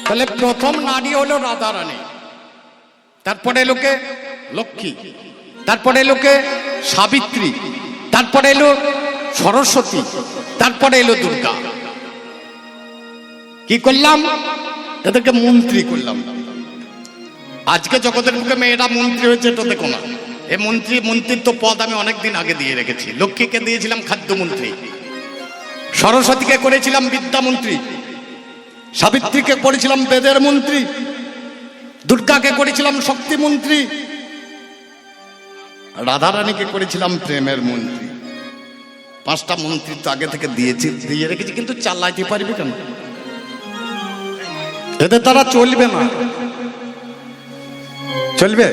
তাহলে প্রথম নারী হলো রাধারানী, তারপরে এলোকে লক্ষ্মী, তারপরে এলোকে সাবিত্রী, তারপরে এলো সরস্বতী, তারপরে এলো দুর্গা। কি করলাম? এদেরকে মন্ত্রী করলাম। আজকে জগতের মুখে মেয়েরা মন্ত্রী হয়েছে, এটা দেখো না। এই মন্ত্রিত্ব পদ আমি অনেকদিন আগে দিয়ে রেখেছি। লক্ষ্মীকে দিয়েছিলাম খাদ্যমন্ত্রী, সরস্বতীকে করেছিলাম বিদ্যামন্ত্রী, সাবিত্রীকে করেছিলাম বেদের মন্ত্রী, দুর্গাকে করেছিলাম শক্তিমন্ত্রী, রাধারানীকে করেছিলাম প্রেমের মন্ত্রী। 5টা মন্ত্রিত্ব আগে থেকে দিয়ে রেখেছি, কিন্তু চালাইতে পারবে কেন? এদের তারা চলবে না, চলবে?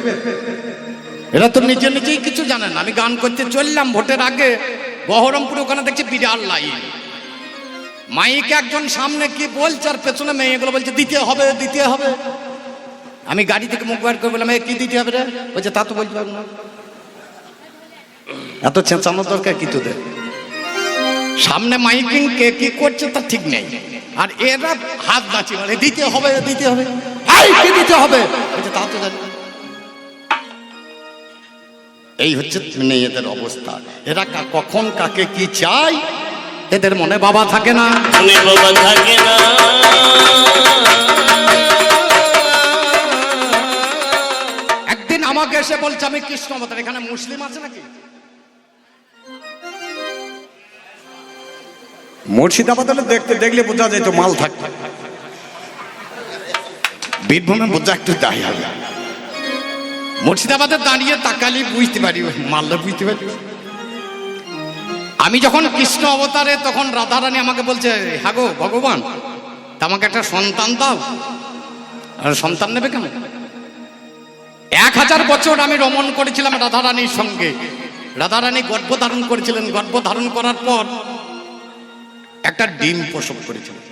এরা তো নিজে নিজেই কিছু জানে না। আমি গান করতে চললাম ভোটের আগে, বহরমপুরে ওখানে দেখছি বিরাট লাইন। মাইকে একজন সামনে কি বলছে আর পেছনে মেয়েগুলো বলছে দিতে হবে দিতে হবে। আমি গাড়ি থেকে মুখ বার করে বললাম, কি দিতে হবে রে? বলছে তা তো বলতে পারবো না। এত চেঁচানোর দরকার কি তোদের? সামনে মাইকিং কে কি করছে তা ঠিক নেই, আর এরা হাত নাচি বলে দিতে হবে দিতে হবে। কি দিতে হবে? বলছে তা তো জানি। এই হচ্ছে মেয়েদের অবস্থা। এরা কখন কাকে কি চায় এদের মনে বাবা থাকে না, মনে বাবা থাকে না। একদিন আমাকে এসে বলছে আমি কৃষ্ণ অবতার। এখানে মুসলিম আছে নাকি? মুর্শিদাবাদে দেখলে বোঝা যায় তো মাল থাকবে, বীরভূমে বোঝা একটু দায়ী হবে। মুর্শিদাবাদে দাঁড়িয়ে তাকালি বুঝতে পারি, মারলে বুঝতে পারি। আমি যখন কৃষ্ণ অবতারে, তখন রাধারানী আমাকে বলছে, হ্যাঁ গো ভগবান, তা আমাকে একটা সন্তান দাও। আর সন্তান নেবে কেন? 1000 বছর আমি রমণ করেছিলাম রাধারানীর সঙ্গে। রাধারানী গর্ভধারণ করেছিলেন, গর্ভধারণ করার পর একটা ডিম প্রসব করেছিলেন।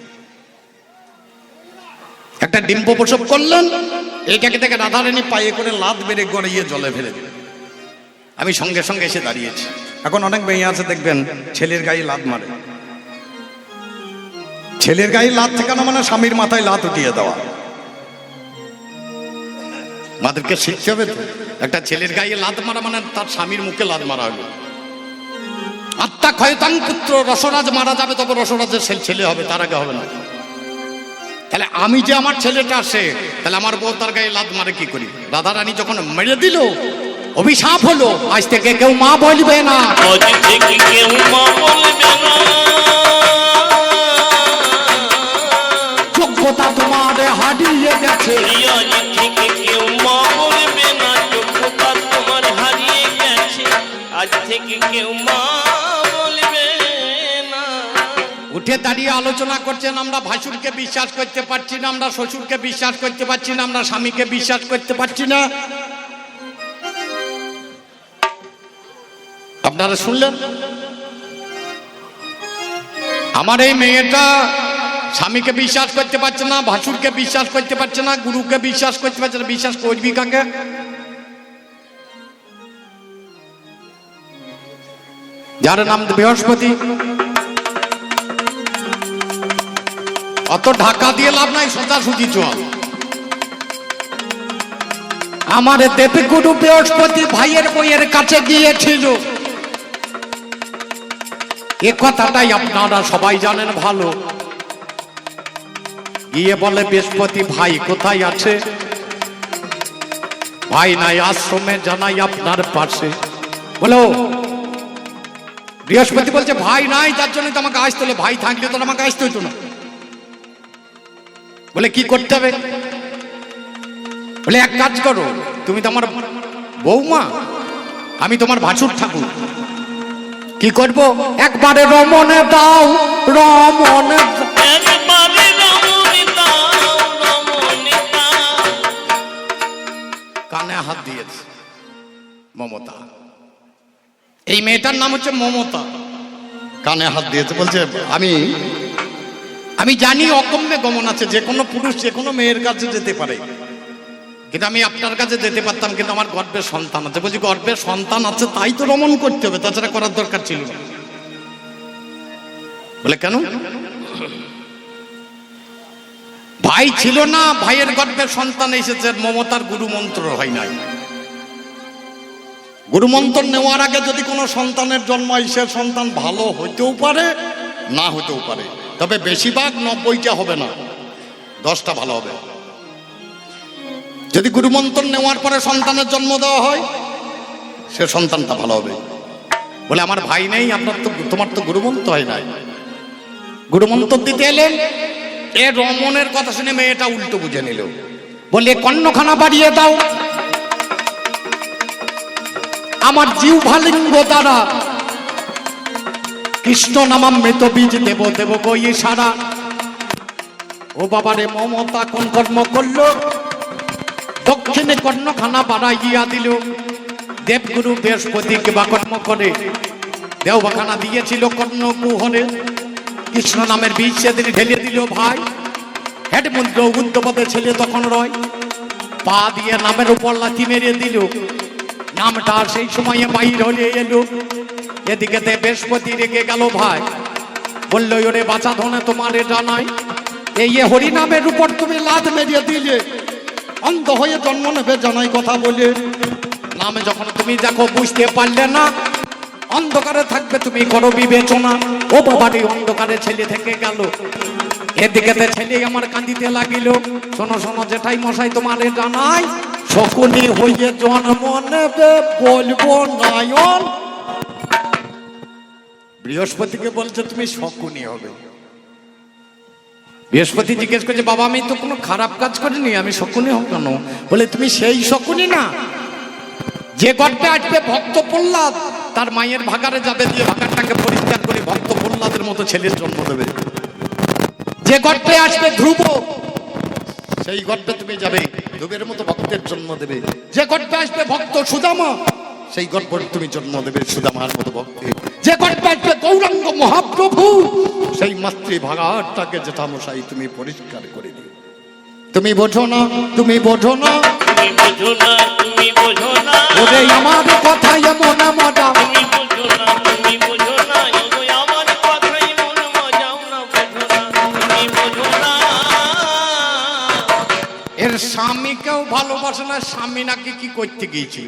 একটা ডিম্ব প্রসব করলেন, এইটাকে থেকে রাধারানী পায়ে করে লাত বেড়ে গড়িয়ে জলে ফেলে দিলেন। আমি সঙ্গে সঙ্গে এসে দাঁড়িয়েছি। এখন অনেক মেয়ে আছে দেখবেন ছেলের গায়ে লাত মারে। ছেলের গায়ে লাত ঠেকানো মানে স্বামীর মাথায় লাত উঠিয়ে দেওয়া। আমাদেরকে শিখতে হবে তো, একটা ছেলের গায়ে লাত মারা মানে তার স্বামীর মুখে লাত মারা হলো। আত্মা ক্ষয়তাং পুত্র, রসরাজ মারা যাবে তবে রসরাজের ছেলে হবে, তার আগে হবে না। তাহলে আমি যে আমার ছেলেটা আসে, তাহলে আমার বউ তার গায়ে লাত মারে কি করি? রাধারানী যখন মেরে দিল, অভিশাপ হলো, আজ থেকে কেউ মা বলবে না, আজ থেকে কেউ মা বলবে না। যোগ্যতা তোমার হারিয়ে গেছে, আজ থেকে কেউ মা বলবে না। যোগ্যতা তোমার হারিয়ে গেছে, আজ থেকে কেউ মা বলবে না। উঠে দাঁড়িয়ে আলোচনা করছেন, আমরা ভাসুরকে বিশ্বাস করতে পারছি না, আমরা শ্বশুরকে বিশ্বাস করতে পারছি না, আমরা স্বামীকে বিশ্বাস করতে পারছি না। আপনারা শুনলেন? আমার এই মেয়েটা স্বামীকে বিশ্বাস করতে পারছে না, ভাসুরকে বিশ্বাস করতে পারছে না, গুরুকে বিশ্বাস করতে পারছে না। বিশ্বাস করবি কাকে? যার নাম বৃহস্পতি। অত ঢাকা দিয়ে লাভ নাই, সোজাসুজি চল। আমার দেবগুরু বৃহস্পতি ভাইয়ের বইয়ের কাছে গিয়েছিল। এ কথাটাই আপনারা সবাই জানেন ভালো। গিয়ে বলে, বৃহস্পতি ভাই কোথায় আছে? ভাই নাই, আশ্রমে জানাই আপনার পাশে। বলো, বৃহস্পতি বলছে ভাই নাই, তার জন্য তো আমাকে আসতে হলো। ভাই থাকলে তো আমাকে আসতে হইতো না। বলে কি করতে হবে? বলে এক কাজ করো, তুমি তো আমার বৌমা, আমি তোমার ভাসুর ঠাকুর। কি করব? একবারে রমণে দাও, রমণে কানে হাত দিয়েছে মমতা। এই মেয়েটার নাম হচ্ছে মমতা। কানে হাত দিয়েছে, বলছে আমি জানি অকম্যে গমন আছে, যে কোনো পুরুষ যে কোনো মেয়ের কাছে যেতে পারে, কিন্তু আমি আপনার কাছে যেতে পারতাম, কিন্তু আমার গর্ভের সন্তান আছে। বলছি গর্ভের সন্তান আছে তাই তো রমণ করতে হবে, তাছাড়া করার দরকার ছিল না। বলে কেন? ভাই ছিল না, ভাইয়ের গর্ভে সন্তান এসেছে, মমতার গুরু মন্ত্র হয় নাই। গুরু মন্ত্র নেওয়ার আগে যদি কোনো সন্তানের জন্ম হয়, সে সন্তান ভালো হইতেও পারে, না হইতেও পারে, তবে বেশিরভাগ 90টা হবে না, 10টা ভালো হবে। যদি গুরু মন্ত্র নেওয়ার পরে সন্তানের জন্ম দেওয়া হয়, সে সন্তানটা ভালো হবে। বলে আমার ভাই নেই, তোমার তো গুরু মন্ত্র হয় নাই। গুরু মন্ত্র দিতে এলেন, এ রমনের কথা শুনে মেয়েটা উল্টো বুঝে নিল, বলে কর্ণখানা বাড়িয়ে দাও, আমার জিহ্বালিঙ্গ দ্বারা কৃষ্ণ নামাম মৃত বীজ দেব দেব গই সারা। ও বাবারে, মমতা কোন কর্ম করলো, দক্ষিণে কর্ণখানা বাড়াইয়া দিল। দেবগুরু বৃহস্পতি কিবা কর্ম করে দেওবাখানা দিয়েছিল কর্ণ কুহরে, কৃষ্ণ নামের বীজ সেদিন ঢেলে দিল ভাই। হেড মন্ত্র উদ্যপদে ছেলে তখন রয়, পা দিয়ে নামের উপর লাথি মেরে দিল, নামটা সেই সময়ে বাইর হলে এলো। এদিকে বৃহস্পতি রেগে গেল ভাই, বললো ওরে বাঁচা ধনে তোমার এটা নাই, এই হরি নামের উপর তুমি লাথ মেরিয়ে দিলে, অন্ধ হয়ে জন্ম নেবে জানাই কথা বলে। নামে যখন তুমি দেখো বুঝতে পারলে না, অন্ধকারে থাকবে তুমি করো বিবেচনা। ও বাবারি, অন্ধকারে ছেলে থেকে গেল, এদিকে ছেলে আমার কান্দিতে লাগিল। শোনো শোনো জেঠাই মশাই, তোমার জানাই, শকুনি হয়ে জন্ম নেবে বলবো নয়ন। বৃহস্পতিকে বলছে তুমি শকুনি হবে। বৃহস্পতি জিজ্ঞেস করছে, বাবা আমি তো কোনো খারাপ কাজ করিনি, আমি শকুনি হব কেন? বলে তুমি সেই শকুনি না, যে গর্ভে আসবে ভক্ত প্রহ্লাদ, তার মায়ের ভাগারে যাবে, দিয়ে ভাগারটাকে পরিষ্কার করে ভক্ত প্রহ্লাদের মতো ছেলের জন্ম দেবে। যে গর্ভে আসবে ধ্রুব, সেই গর্ভে তুমি যাবে, ধ্রুবের মতো ভক্তের জন্ম দেবে। যে গর্ভে আসবে ভক্ত সুদামা, সেই গর্ভে তুমি জন্ম দেবে সুদামার মতো ভক্তের। যে গর্ভে আসবে গৌরাঙ্গ মহাপ্রভু, সেই মাতৃ ভাগারটাকে জেঠামশাই তুমি পরিষ্কার করে দিও। তুমি বোঝো না, তুমি বোঝো না, তুমি বোঝো না, তুমি বোঝো না, ওরে আমার কথা এমন মজা, তুমি বোঝো না, তুমি বোঝো না, ওই আমার কথাই মন মজাও না, বোঝো না, তুমি বোঝো না। এর স্বামীকেও ভালোবাসে না, স্বামী নাকি কি করতে গিয়েছিল,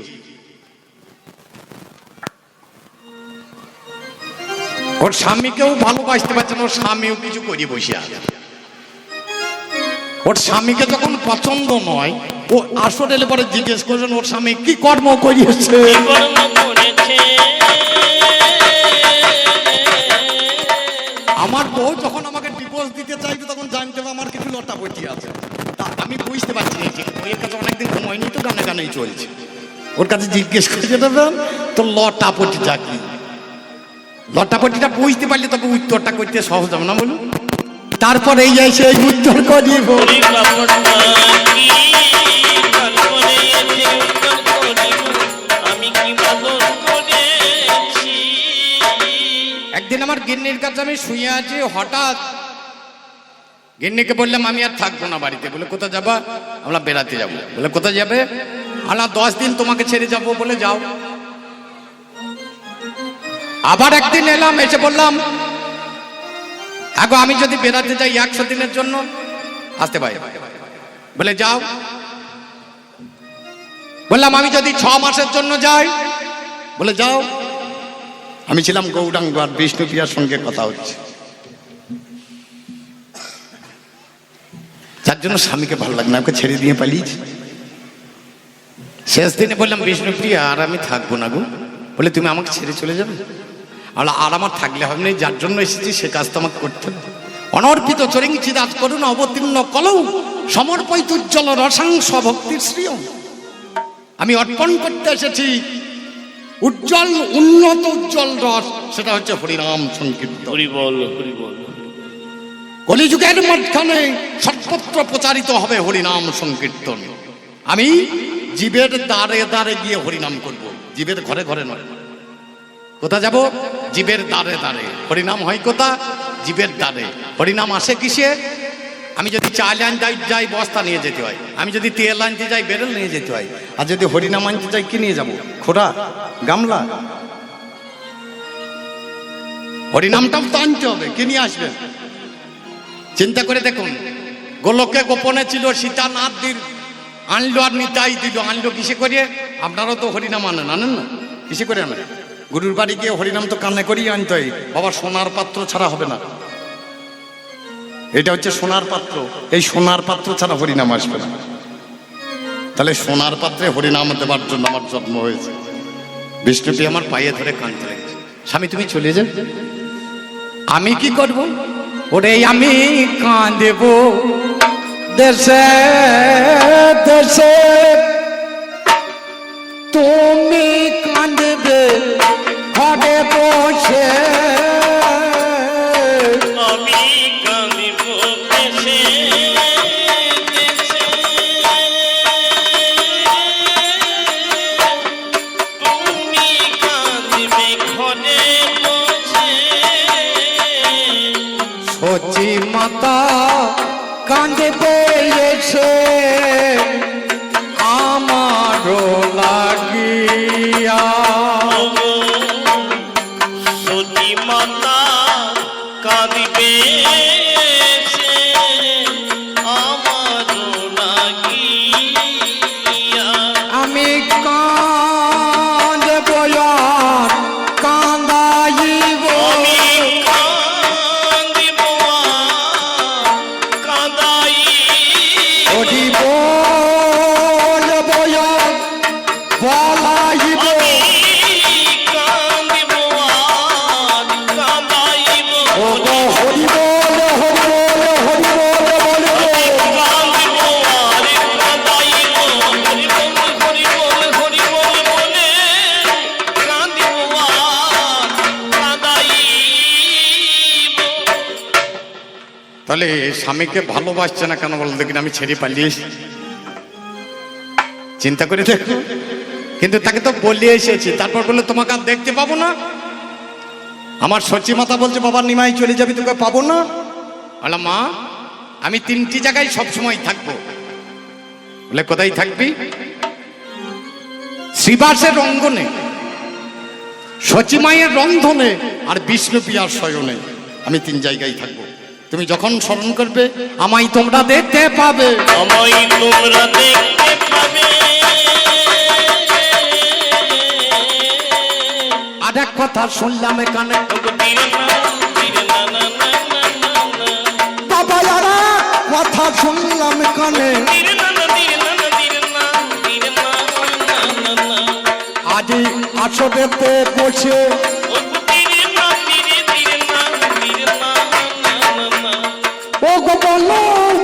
ওর স্বামীকেও ভালোবাসতে পারছে না, ওর স্বামীও কিছু করে বসে আছে। ওর স্বামীকে যখন পছন্দ নয়, ও আসর এলে পরে জিজ্ঞেস করছেন ওর স্বামী কি কর্ম করিয়েছে। কর্ম করেছে। আমার বউ যখন আমাকে ডিভোর্স দিতে চাইবে, তখন জানতে হবে আমার কিছু লটাপটি আছে। তা আমি বুঝতে পারছি না, যে বইয়ের কাছে অনেকদিন সময় নেই, তো গানে গানেই চলছে। ওর কাছে জিজ্ঞেস করে দেবেন তো লটাপটিটা কি। লটাপটিটা বুঝতে পারলে তবে উত্তরটা করতে সহজ হবে না, বলুন। তারপরে এই এসে এই উত্তর করিব, ওরে বাপটা কি কাল করে এসে উত্তর করিব, আমি কি বাদন করেছি। একদিন আমার গিন্নির কাছে আমি শুয়ে আছি, হঠাৎ গিন্নিকে বললাম আমি আর থাকবো না বাড়িতে। বলে কোথায় যাবা? আমরা বেড়াতে যাবো। বলে কোথায় যাবে? আমরা 10 দিন তোমাকে ছেড়ে যাবো। বলে যাও। আবার একদিন এলাম, এসে বললাম আগো আমি যদি বেড়াতে যাই 100 দিনের জন্য আসতে পারি। বলে যাও। বললাম আমি যদি 6 মাসের জন্য যাই। বলে যাও। আমি ছিলাম গৌরাঙ্গ আর বিষ্ণুপ্রিয়ার সঙ্গে কথা হচ্ছে, যার জন্য স্বামীকে ভালো লাগে না, ওকে ছেড়ে দিয়ে পালিয়েছি। শেষ দিনে বললাম বিষ্ণুপ্রিয়া আর আমি থাকবো না গো। বলে তুমি আমাকে ছেড়ে চলে যাবে? আর আমার থাকলে হবে না, যার জন্য এসেছি সে কাজ তো আমাকে করতে হবে। অনর্পিত চরিংচি দাস করুন অবতীর্ণ কলৌ সমর্পিত উজ্জ্বল রসাংশ ভক্তির শ্রিয়ম। আমি অর্পণ করতে এসেছি উজ্জ্বল উন্নত উজ্জ্বল রস, সেটা হচ্ছে হরিনাম সংকীর্তন। হরি বল, হরি বল। কলিযুগের মাঝখানে সর্বত্র প্রচারিত হবে হরিনাম সংকীর্তন। আমি জীবের দ্বারে দ্বারে গিয়ে হরিনাম করব, জীবের ঘরে ঘরে নয়। কোথা যাব? জীবের দ্বারে দ্বারে। হরিনাম হয় কোথা? জীবের দ্বারে। হরিনাম আসে কিসে? আমি যদি চাল আনতে যাই বস্তা নিয়ে যেতে হয়, আমি যদি তেল আনতে যাই বেরেল নিয়ে যেতে হয়, আর যদি হরিনাম আনতে যাই কি নিয়ে যাব? খোড়া, গামলা। হরিনামটাও তো আনতে হবে, কি নিয়ে আসবেন? চিন্তা করে দেখুন, গোলকে গোপনে ছিল, সীতা নাথ দিল আনলো আর নিতাই দিল। আনলো কিসে করে? আপনারাও তো হরিনাম আনেন, আনেন না? কিসে করে আনেন? গুরুর বাড়ি গিয়ে হরিনাম তো কান্না করেই আনতে হয় বাবা, সোনার পাত্র ছাড়া হবে না। এটা হচ্ছে সোনার পাত্র, এই সোনার পাত্র ছাড়া হরিনাম আসবে না। তাহলে সোনার পাত্রে হরিনাম দেবার জন্য আমার জন্ম হয়েছে। বিষ্ণুপি আমার পায়ে ধরে কাঁদতে লেগেছে, স্বামী তুমি চলে যাও, আমি কি করব? ওরে আমি কাঁদেব দেশে দেশে, তুমি কাঁদবে ঘরে বসে। আমি কাঁদিব দেশে দেশে, তুমি কাঁদিবে ঘরে বসে। সচি মাতা কাঁদবে এসে আমারও লাগিয়া। সতী মাতা কাঁদিবে সে আমার লাগিয়া। আমি কাঁদব আর কাঁদাইব, আমি কাঁদিব আর কাঁদাইব। ওরি বলব আর বলাইব। আমি কাঁদিব আর কাঁদাইব। ও গো হরি বল হরি বল হরি বল বলব। কাঁদিব আর কাঁদাইব। হরি বল হরি বল হরি বল বলে কাঁদিব আর কাঁদাইব। তাহলে স্বামীকে ভালোবাসছে না কেন বলো দেখিনি? আমি ছেড়ে পালিয়ে এসেছি, চিন্তা করে দেখো। কিন্তু তাকে তো বলে এসেছি, তারপর বললে তোমাকে আর দেখতে পাবো না। আমার সচি মাতা বলছে বাবা নিমাই চলে যাবি, তোকে পাবো না। বললাম মা আমি 3টি জায়গায় সবসময় থাকবো। বলে কোথায় থাকবি? শ্রীবাসের রঙ্গনে, সচিমায়ের রন্ধনে, আর বিষ্ণুপ্রিয়ার শয়নে। আমি 3 জায়গায় থাকবো। তুমি যখন স্মরণ করবে আমায় তোমরা দেখতে পাবে। আমায় তোমরা দেখতে পাবে। আর এক কথা শুনলাম এখানে, বাবা আর এক কথা শুনলাম এখানে, আজ আসরেতে বসে ও গো বলো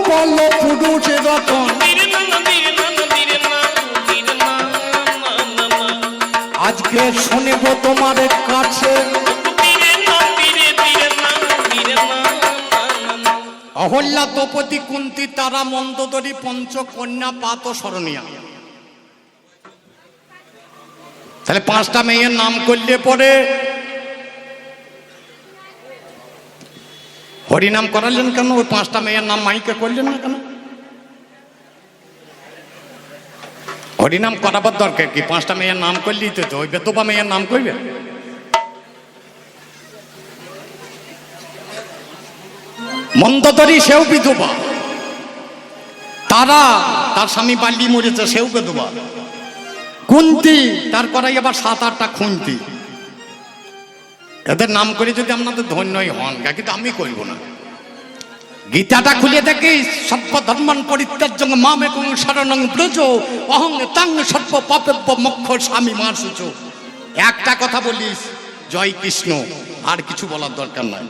বলো পুরুষ রতন, আজকে শুনেব তোমার কাছে অহল্যা দ্রৌপদী কুন্তী তারা মন্দোদরী পঞ্চকন্যা পাত স্মরণীয়া। তাহলে 5টা মেয়ের নাম করলে পরে হরিনাম করালেন কেন? ওই 5টা মেয়ের নাম মাইকে করলেন না কেন? হরিনাম করাবার দরকার কি? 5টা মেয়ের নাম করলেই তো ওই বেতবা মেয়ের নাম করবে। মন্দোদরী সেও বিধবা, তারা তার স্বামী বাল্যি মরেছে সেও বিধবা, কুন্তী তার করাই আবার 7-8টা খুন্তি। এদের নাম করে যদি আপনাদের ধন্যই হন, কিন্তু আমি করব না। গীতাটা খুলে দেখি সর্বধর্মান পরিত্যাজ্যং মামেকং শরণং ব্রজ অহং তাং সর্ব পাপেভ্য মোক্ষ স্বামী মাসুচ। একটা কথা বলিস জয় কৃষ্ণ, আর কিছু বলার দরকার নাই।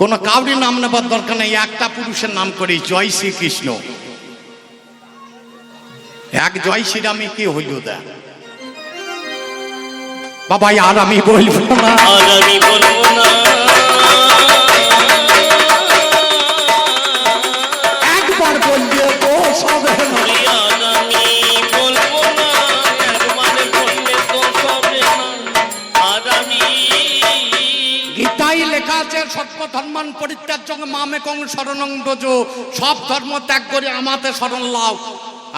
কোনো কাউরি নাম নেবার দরকার নেই, একটা পুরুষের নাম করি জয় শ্রীকৃষ্ণ। এক জয় শ্রীরামে কি হইল দা বাবা, আর আমি বলবো না, আর আমি বলবো না। একবার বললে দোষ হবে না। আর আমি বলবো না, একবার বললে তো হবে না। আর আমি গীতায় লেখা আছে সর্বধর্মান পরিত্যাজ্যং মামেকং শরণং ব্রজ, সব ধর্ম ত্যাগ করে আমাতে শরণ লাও,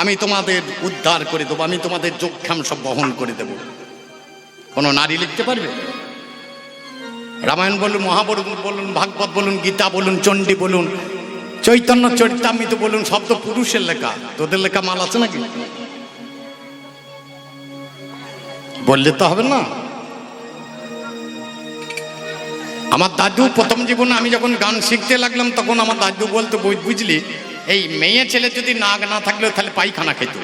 আমি তোমাদের উদ্ধার করে দেবো, আমি তোমাদের যোগক্ষাম সব বহন করে দেব। কোনো নারী লিখতে পারবে? রামায়ণ বলুন, মহাভারত বলুন, ভাগবত বলুন, গীতা বলুন, চণ্ডী বলুন, চৈতন্য চরিতামৃত বলুন, সব তো পুরুষের লেখা, তোদের লেখা মাল আছে নাকি? বললে তো হবে না। আমার দাদু প্রথম জীবনে আমি যখন গান শিখতে লাগলাম তখন আমার দাদু বলতো, বুঝলি এই মেয়ে ছেলে যদি নাক না থাকলেও তাহলে পায়খানা খেত।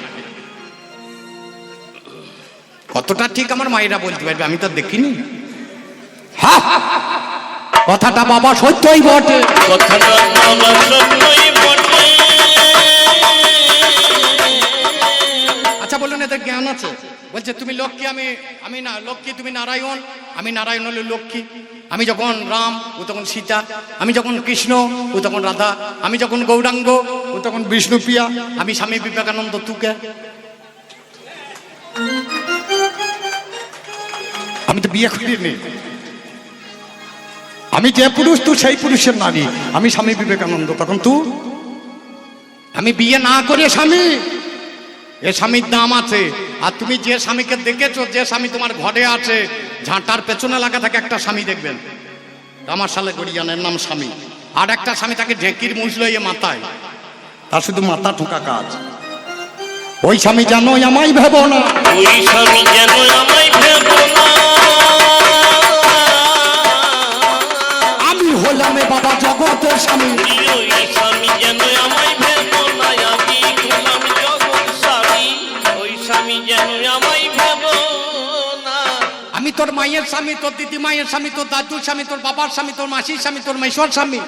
কতটা ঠিক আমার মায়েরা বলতে পারবে, আমি তো দেখিনি। কথাটা বাবা সত্যই বটে। কথাটা বাবা সত্যই বটে। আচ্ছা বলুন, এদের জ্ঞান আছে? বলছে তুমি লক্ষ্মী, আমি না লক্ষ্মী, তুমি নারায়ণ, আমি নারায়ণ হলে লক্ষ্মী। আমি যখন রাম, ও তখন সীতা। আমি যখন কৃষ্ণ, ও তখন রাধা। আমি যখন গৌরাঙ্গ, ও তখন বিষ্ণুপ্রিয়া। আমি স্বামী বিবেকানন্দ, তুকে। আমি তো বিয়ে করিনি। আমি যে পুরুষ, তুই সেই পুরুষের নারী। আমি স্বামী বিবেকানন্দ, তখন তুই। আমি বিয়ে না করে স্বামী, এ স্বামীর দাম আছে। আর তুমি যে স্বামীকে দেখেছো, যে স্বামী তোমার ঘরে আছে, ঝাঁটার পেছনে লাগা থাকে একটা স্বামী দেখবেন, আমার সালে গড়িয়ানের নাম স্বামী। আর একটা স্বামী তাকে ঢেকির মুছ লইয়ে মাথায়, তার শুধু মাথা ঠোকা কাজ। ওই স্বামী যেন আমায় ভেবো না, ওই স্বামী যেন আমায় ভেবো না। আমি হলাম এ বাবা জগতের স্বামী। ওই স্বামী যেন আমায় ভেবো না, আমি হলাম জগৎ স্বামী। ওই স্বামী যেন আমায় ভেবো না। আমি তোর মায়ের স্বামী, তোর দিদি মায়ের স্বামী, তোর দাদুর স্বামী, তোর বাবার স্বামী, তোর মাসির স্বামী, তোর মেশোর স্বামী।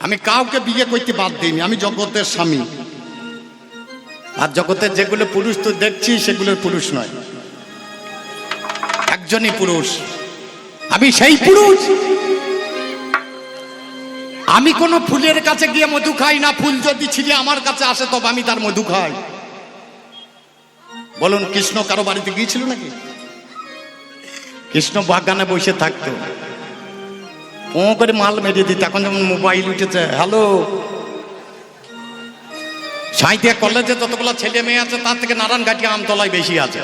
আমি কাউকে বিয়ে করতে বাদ দিইনি, আমি জগতের স্বামী। আর জগতের যেগুলো পুরুষ তো দেখছি, সেগুলোর পুরুষ নয়, একজনই পুরুষ, আমি সেই পুরুষ। আমি কোনো ফুলের কাছে গিয়ে মধু খাই না। ফুল যদি ছিঁড়ে আমার কাছে আসে তবে আমি তার মধু খাই। বলুন, কৃষ্ণ কারো বাড়িতে গিয়েছিল নাকি? কৃষ্ণ বাগানে বসে থাকতো, ও করে মাল মেরে দিত। এখন যেমন মোবাইল উঠেছে, হ্যালো, সাঁইতিয়া কলেজে যতগুলো ছেলে মেয়ে আছে তার থেকে নারায়ণঘাটি আমতলায় বেশি আছে।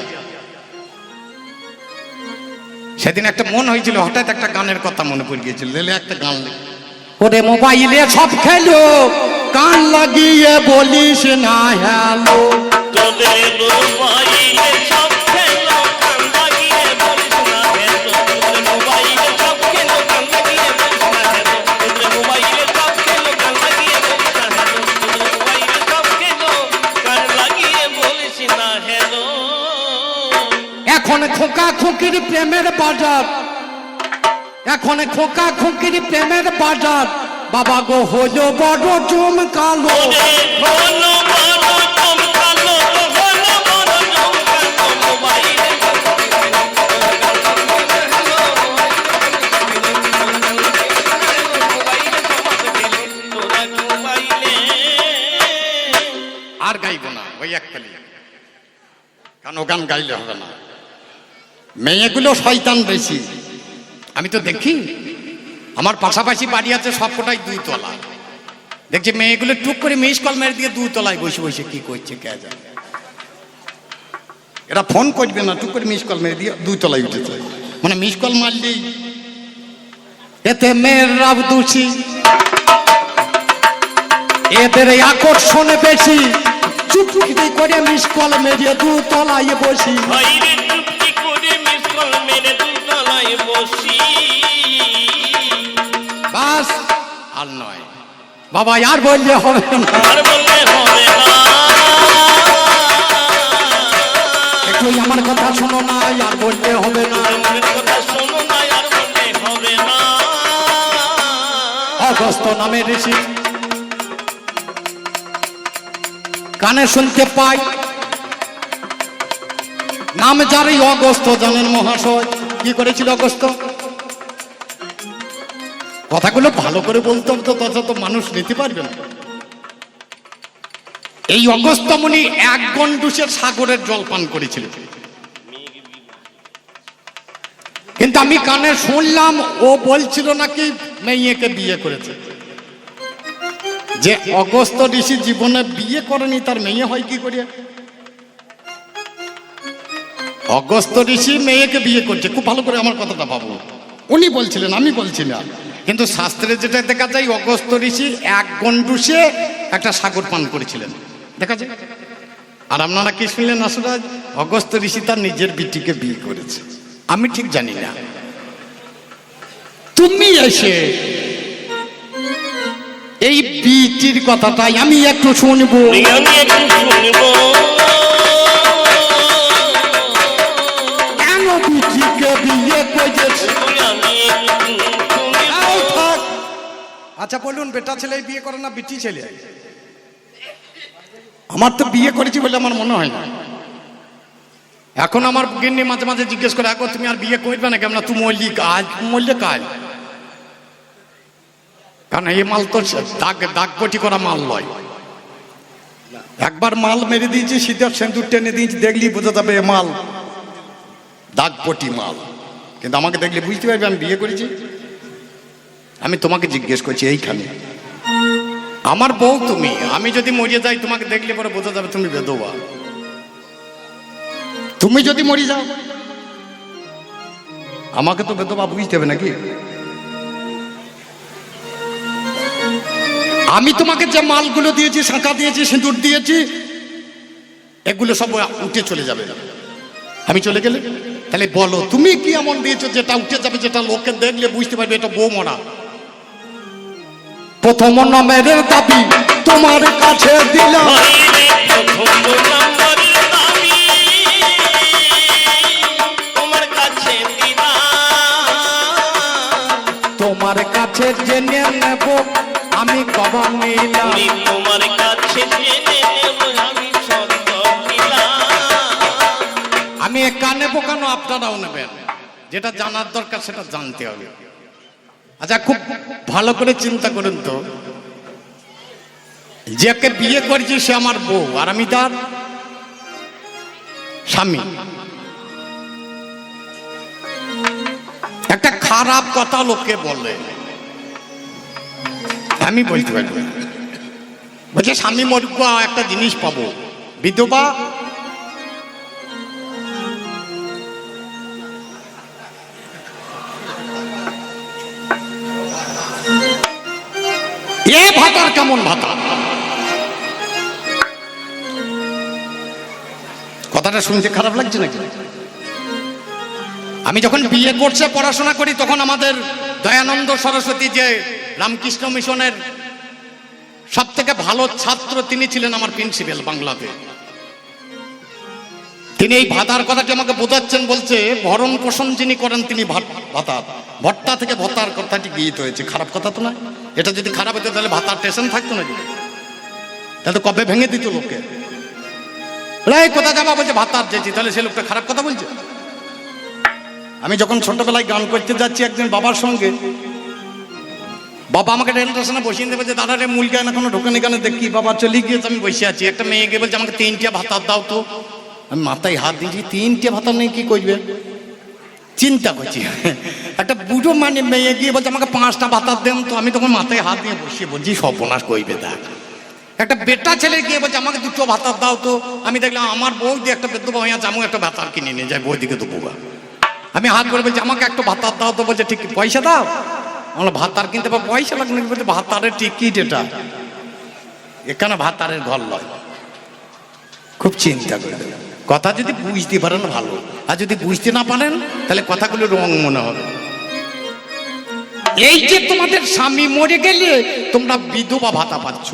সেদিন একটা মন হয়েছিল, হঠাৎ একটা গানের কথা মনে পড়ে গিয়েছিল, একটা গান লেগে, ওরে মোবাইলে সব খেলো, কান লাগিয়ে বলিস না হ্যালো। তোদের মোবাইলে সব খেলো, কান লাগিয়ে বলিস না হ্যালো। তোদের মোবাইলে সব খেলো, কান লাগিয়ে বলিস না হ্যালো। তোদের মোবাইলে সব খেলো, কান লাগিয়ে বলিস না হ্যালো। তোদের মোবাইলে সব খেলো, কান লাগিয়ে বলিস না হ্যালো। এখন খোকা খুকির প্রেমের বাজার, এখন খোকা খুকির প্রেমের বাজার, বাবা গো হলো বড় চমকালো। ওরে হলো বড় চমকালো, হলো বড় চমকালো। মোবাইলে আর গাইব না ওই একখালি, কারণ ও গান গাইলে হবে না। মেয়েগুলো শয়তান বেশি, আমি তো দেখি। আমার পাশাপাশি বাড়ি আছে, সবকটাই 2 তলা। দেখছি মেয়েগুলো টুক করে মিস কল মেরে দিয়ে 2 তলায় বসে বসে কি করছে কে জানে। এরা ফোন করবে না, টুক করে মিস কল মেরে দিয়ে 2 তলায় উঠেছে। মানে মিস কল মারলেই এতে মেয়েরা দোষী, এদের আকর্ষণে বেশি। চুপটি করে মিস কল মেরে 2 তলায় বসি। বাইরে চুপটি করে মিস কল মেরে 2 তলায় বসি। বাস আর নয় বাবা, আর বললে হবে না, আর বললে হবে না। একটু আমার কথা শোনো না, আর বললে হবে না। আমার কথা শোনো না, আর বললে হবে না। অগস্ত নামে ঋষি কানে শুনতে পাই, নাম যারই অগস্ত জানেন মহাশয়। কি করেছিল অগস্ত? কথাগুলো ভালো করে বলতে হবে, তো তথা তো মানুষ নিতে পারবে না। এই অগস্ত মুনি 1 গন্ডুসের সাগরের জল পান করেছিল। কিন্তু আমি কানে শুনলাম ও বলছিল নাকি মেয়েকে বিয়ে করেছে। যে অগস্ত ঋষি জীবনে বিয়ে করেনি তার মেয়ে হয় কি করে? অগস্ত ঋষি মেয়েকে বিয়ে করছে। খুব ভালো করে আমার কথাটা ভাবো, উনি বলছিলেন, আমি বলছি না। কিন্তু শাস্ত্রে যেটা দেখা যায় অগস্ত্য ঋষি এক গন্ডুসে একটা সাগর পান করেছিলেন, দেখা যায়। আর আপনারা কি শুনলেন আসরাজ? অগস্ত্য ঋষি তার নিজের বিটিকে বিয়ে করেছে। আমি ঠিক জানি না। তুমি এসে এই বিটির কথাটাই আমি একটু শুনবো। আমি একটু শুনবো কেন বিটিকে বিয়ে করেছে? আমি একটু শুনবো। এই থাক। আচ্ছা বলুন, বেটা ছেলে বিয়ে করে না বিটি ছেলে? আমার তো বিয়ে করেছি বলে আমার মনে হয় না। এখন আমার গিন্নি মাঝে মাঝে জিজ্ঞেস করে, এখন তুমি আর বিয়ে করবে না কেমন? তুই মরলি কাজ, মরলে কাজ। কারণ এই মাল তো দাগপটি করা মাল নয়। একবার মাল মেরে দিয়েছি, শীতের সেন্দুর টেনে দিয়েছি, দেখলি বোঝা যাবে এ মাল দাগপটি মাল। কিন্তু আমাকে দেখলে বুঝতে পারবে আমি বিয়ে করেছি। আমি তোমাকে জিজ্ঞেস করছি, এইখানে আমার বউ তুমি, আমি যদি মরিয়ে যাই তোমাকে দেখলে পরে বোঝা যাবে তুমি বেদবা। তুমি যদি মরি যাও আমাকে তো বেদবা বুঝতে হবে নাকি? আমি তোমাকে যে মালগুলো দিয়েছি, শাঁখা দিয়েছি, সিঁদুর দিয়েছি, এগুলো সব উঠে চলে যাবে। আমি চলে গেলে তাহলে বলো তুমি কি এমন দিয়েছো যেটা উঠে যাবে, যেটা লোকে দেখলে বুঝতে পারবে এটা বউ মরা? প্রথম নামের দাবি তোমার কাছে দিলাম, তোমার কাছে তোমার কাছে জেনে নেব আমি কবর নিলাম। তোমার কাছে জেনে নেব আমি সত্য নিলাম। আমি একা নেবো কেন, আপনারাও নেবেন। যেটা জানার দরকার সেটা জানতে হবে। আচ্ছা খুব ভালো করে চিন্তা করুন তো, যাকে বিয়ে করেছি সে আমার বউ আর আমি তার স্বামী। একটা খারাপ কথা লোকে বলে, আমি বলতে পারি না। বলছে স্বামী মরুক একটা জিনিস পাবো, বিধবা এ ভাতার কেমন ভাতা? কথাটা শুনতে খারাপ লাগছে নাকি? আমি যখন বিয়ে করছে পড়াশোনা করি তখন আমাদের দয়ানন্দ সরস্বতী যে রামকৃষ্ণ মিশনের সব থেকে ভালো ছাত্র তিনি ছিলেন আমার প্রিন্সিপাল বাংলাতে। তিনি এই ভাতার কথাটি আমাকে বোঝাচ্ছেন, বলছে ভরণ পোষণ যিনি করেন তিনি ভাতার, ভট্টা থেকে ভত্তার কথাটি গীত হয়েছে। খারাপ কথা তো না? এটা যদি খারাপ হতো তাহলে ভাতার টেনশন থাকতো নাকি? তাহলে কবে ভেঙে দিত লোককে। কোথা যাবা বলছে ভাতার যেছি, তাহলে সে লোকটা খারাপ কথা বলছে। আমি যখন ছোটবেলায় গান করতে যাচ্ছি একদিন বাবার সঙ্গে, বাবা আমাকে রেল স্টেশনে বসিয়ে দেবে যে দাদা রে মূল গান এখনো ঢোকেনি কেন দেখি। বাবা চলে গিয়েছে, আমি বসে আছি। একটা মেয়ে গিয়ে বলছে আমাকে 3টে ভাতার দাও তো। আমি মাথায় হাত দিয়েছি, 3টে ভাতার নেই কি করবে? চিন্তা করছি। একটা বুড়ো মানে মেয়ে গিয়ে বলছে আমাকে 5টা ভাতার দেন তো। আমি তখন মাথায় হাত দিয়ে বসিয়ে বলছি সর্বনাশ করবে তা। একটা বেটা ছেলে গিয়ে বলছে আমাকে 2টো ভাতার দাও তো। আমি দেখলাম আমার বউ দিয়ে একটা বেদবা হয়ে আছে, আমি একটা ভাতার কিনে নিয়ে যাই, বই দিকে দেবো। আমি হাত করে বলছি আমাকে একটা ভাতার দাও তো। বলছে ঠিক পয়সা দাও। আমরা ভাতার কিনতে পারবো, পয়সা লাগবে নাকি? বলছে ভাতারের টিকিট এটা, এখানে ভাতারের ঘর লয়। খুব চিন্তা করে কথা যদি বুঝতে পারেন ভালো, আর যদি বুঝতে না পারেন তাহলে কথাগুলো রং মনে হবে। এই যে তোমাদের স্বামী মরে গেলে তোমরা বিধবা ভাতা পাচ্ছ।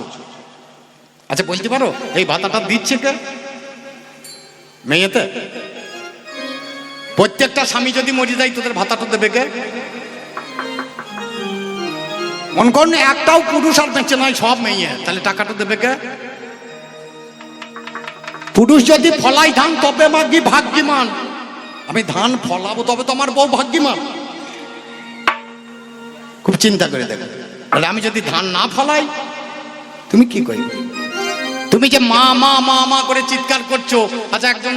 আচ্ছা বলতে পারো এই ভাতাটা দিচ্ছে কে? মেয়েতে। প্রত্যেকটা স্বামী যদি মরে যায় তোদের ভাতাটা দেবে কে? মন করেন একটাও পুরুষ আর বেঁচে নয়, সব মেয়ে, তাহলে টাকাটা দেবে কে? পুরুষ যদি ফলাই ধান তবে মাগি ভাগ্যমান। আমি ধান ফলাবো তবে তোমার বউ ভাগ্যমান। খুব চিন্তা করে দেখো, আমি যদি ধান না ফলাই তুমি কি করবে? তুমি যে মা মা মা মা করে চিৎকার করছো। আচ্ছা একজন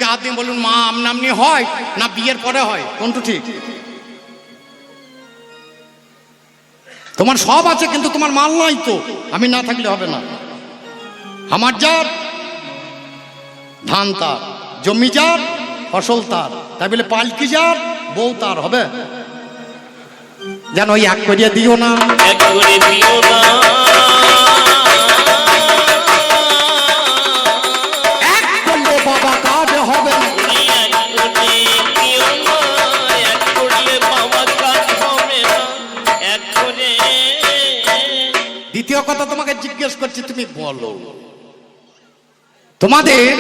হাত দিয়ে বলুন, মা আমনামনি হয় না বিয়ের পরে হয়? কোনটা ঠিক? তোমার সব আছে কিন্তু তোমার মাল নাই তো। আমি না থাকলে হবে না। আমার যার ধান তার, জমি যার ফসল তার, তাই বলে পালকি যার বউ তার হবে? যেন ওই এক করিয়ে দিও না। এক করে দিও না, এক করলে বাবা কাজ হবে না। এক করে দিও না, এক করলে বাবা কাজ হবে না, এক করে। দ্বিতীয় কথা তোমাকে জিজ্ঞেস করছি, তুমি বলো তোমাদের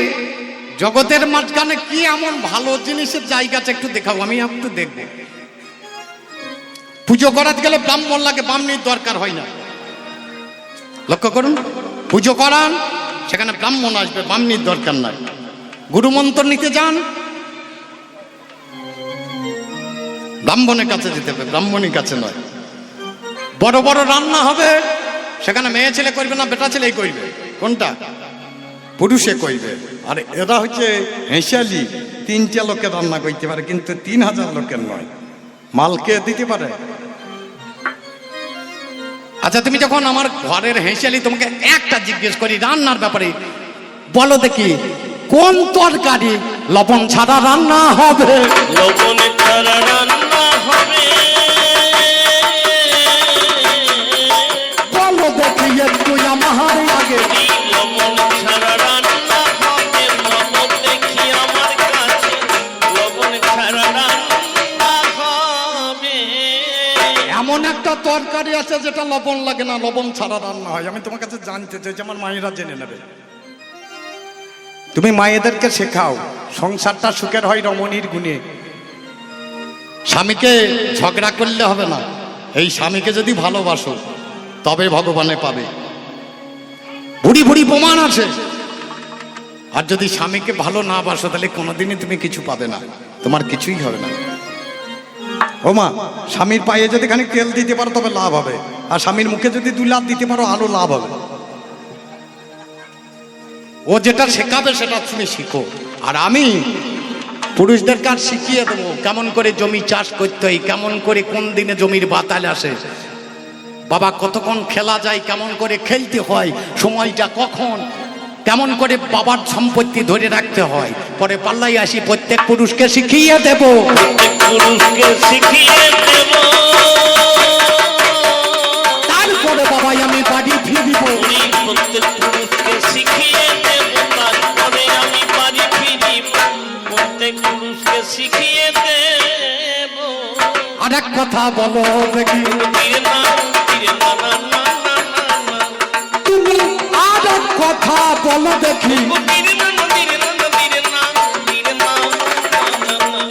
জগতের মাঝখানে কি এমন ভালো জিনিসের জায়গা আছে একটু দেখাও, আমি একটু দেখবো। পুজো করাতে গেলে ব্রাহ্মণ লাগে, ব্রাহ্মণীর দরকার হয় না। লক্ষ্য করুন, পুজো করান সেখানে ব্রাহ্মণ আসবে, ব্রাহ্মণীর দরকার নাই। গুরুমন্ত্র নিতে যান, ব্রাহ্মণের কাছে যেতে হবে, ব্রাহ্মণীর কাছে নয়। বড় বড় রান্না হবে, সেখানে মেয়ে ছেলে করবে না, বেটা ছেলেই করবে। কোনটা? পুরুষে করবে। আর এরা হচ্ছে হেঁসালি, 3টা লোকের রান্না করতে পারে, কিন্তু 3000 লোকের নয়। মালকে দিতে পারে। আচ্ছা, তুমি যখন আমার ঘরের হেঁসালি, তোমাকে একটা জিজ্ঞেস করি রান্নার ব্যাপারে, বলো দেখি কোন তরকারি লবণ ছাড়া রান্না হবে? লবণ ছাড়া রান্না হবে, বলো দেখি একটু আমার আগে। লবণ ছাড়া রান্না হবে, লবণ দেখি আমার কাছে, লবণ ছাড়া রান্না হবে। এমন একটা তরকারি আছে যেটা লবণ লাগে না, লবণ ছাড়া রান্না হয়। আমি তোমার কাছে জানতে চাইছি, আমার মায়েরা জেনে নেবে। তুমি মায়েদেরকে শেখাও সংসারটা সুখের হয় রমণীর গুণে। স্বামীকে ঝগড়া করলে হবে না, এই স্বামীকে যদি ভালোবাসো তবে ভগবানে পাবে। ভুড়ি ভুড়ি প্রমাণ আছে। আর যদি স্বামীকে ভালো না বাসো তাহলে কোনোদিনই তুমি কিছু পাবে না, তোমার কিছুই হবে না। ও মা, স্বামীর পায়ে যদি খানিক তেল দিতে পারো তবে লাভ হবে, আর স্বামীর মুখে যদি 2 লাখ দিতে পারো আরো লাভ হবে। ও যেটা শেখাবে সেটা তুমি শিখো। আর আমি পুরুষদের কাজ শিখিয়ে দেবো, কেমন করে জমি চাষ করতে হয়, কেমন করে কোন দিনে জমির বাতাল আসে, বাবা কতক্ষণ খেলা যায়, কেমন করে খেলতে হয়, সময়টা কখন, কেমন করে বাবার সম্পত্তি ধরে রাখতে হয়। পরে পাল্লাই আসি, প্রত্যেক পুরুষকে শিখিয়ে দেব, পুরুষকে শিখিয়ে দেব, তারপরে বাবাই আমি বাড়ি ফিরিব। প্রত্যেক পুরুষকে শিখিয়ে দেব, তারপরে আমি বাড়ি ফিরিব, প্রত্যেক পুরুষকে শিখিয়ে দেব। আর এক কথা বলো দেখি, তীরে না, তীরে না, না, না, না, না, না। তুমি আর এক কথা বলো দেখি, তীরে না, না, তীরে না, না, তীরে না, তীরে না, না, না, না।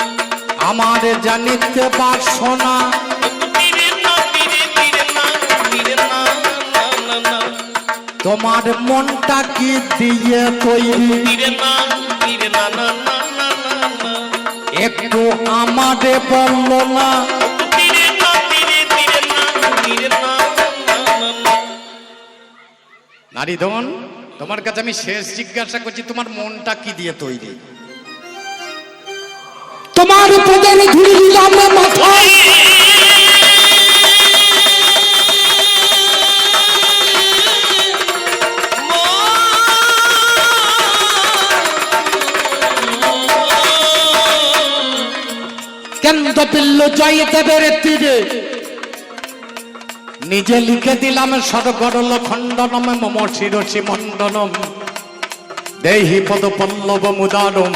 আমার জানিতে পারছো না, তীরে না, তীরে, তীরে না, তীরে না, না, না, না। তোমার মনটা কি দিয়ে তৈরি, তীরে না, তীরে না, না, না, না, না, না। একটু আমারে বললো না। তীরে না, তীরে, তীরে না, তীরে না, না, না, না। নারী ধন, তোমার কাছে আমি শেষ জিজ্ঞাসা করছি, তোমার মনটা কি দিয়ে তৈরি? তোমার পদের ধুলি দিলাম মাথায়, কেন্দ্র পিল্ল জয়দেবের তীরে নিজে লিখে দিলাম সরগরল খণ্ডনম মম শিরসি মণ্ডনম দেহি পদ পল্লব মুদারম।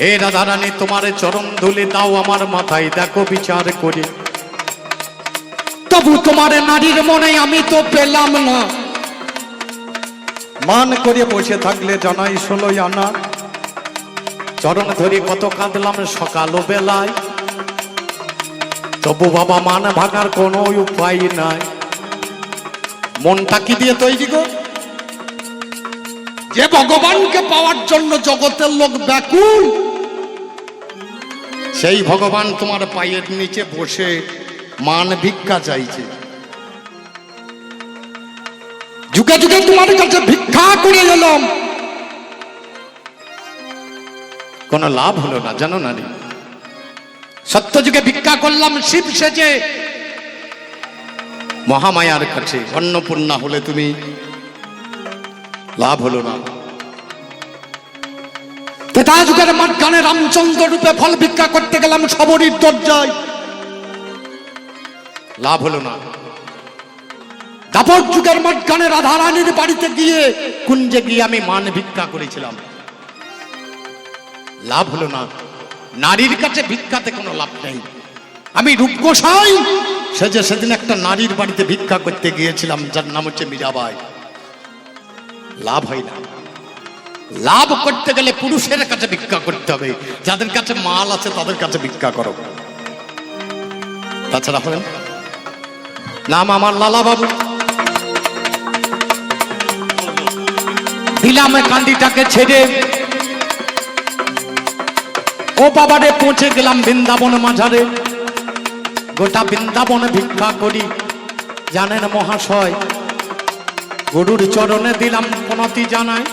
হে রাধারানী, তোমার চরণ ধুলি দাও আমার মাথায়, দেখো বিচার করে। তবু তোমার নারীর মনে আমি তো পেলাম না, মান করে বসে থাকলে জানাই 16 আনা। চরণ ধরে কত কাঁদলাম সকাল বেলায়, তবু বাবা মান ভাঙার কোনো উপায় নাই। মনটা কি দিয়ে তৈরি গো? যে ভগবানকে পাওয়ার জন্য জগতের লোক ব্যাকুল, সেই ভগবান তোমার পায়ের নিচে বসে মান ভিক্ষা চাইছে। যুগে যুগে তোমার কাছে ভিক্ষা করে এলাম, কোনো লাভ হলো না, জানো না রে। সত্য যুগে ভিক্ষা করলাম শিব সেজে মহামায়ার কাছে, অন্নপূর্ণা হলে তুমি, লাভ হলো না। ত্রেতা যুগের মাঝখানে রামচন্দ্র রূপে ফল ভিক্ষা করতে গেলাম শবরীর দরজায়, লাভ হলো না। দাপর যুগের মধ্যখানে রাধারানীর বাড়িতে গিয়ে কুঞ্জে গিয়ে আমি মান ভিক্ষা করেছিলাম, লাভ হলো না। নারীর কাছে ভিক্ষাতে কোনো লাভ নেই। আমি রূপগোসাই সেজে সেদিন একটা নারীর বাড়িতে ভিক্ষা করতে গিয়েছিলাম, যার নাম হচ্ছে মীরাবাই, লাভ হয় না। লাভ করতে গেলে পুরুষের কাছে ভিক্ষা করতে হবে, যাদের কাছে মাল আছে তাদের কাছে ভিক্ষা করো, তাছাড়া হবে না। নাম আমার লালা বাবু। দিলাম কান্দিটাকে ছেড়ে, ও বাবারে পৌঁছে গেলাম বৃন্দাবন মাঝারে। গোটা বৃন্দাবনে ভিক্ষা করি, জানেন মহাশয়, গুরুর চরণে দিলাম প্রণতি জানাই।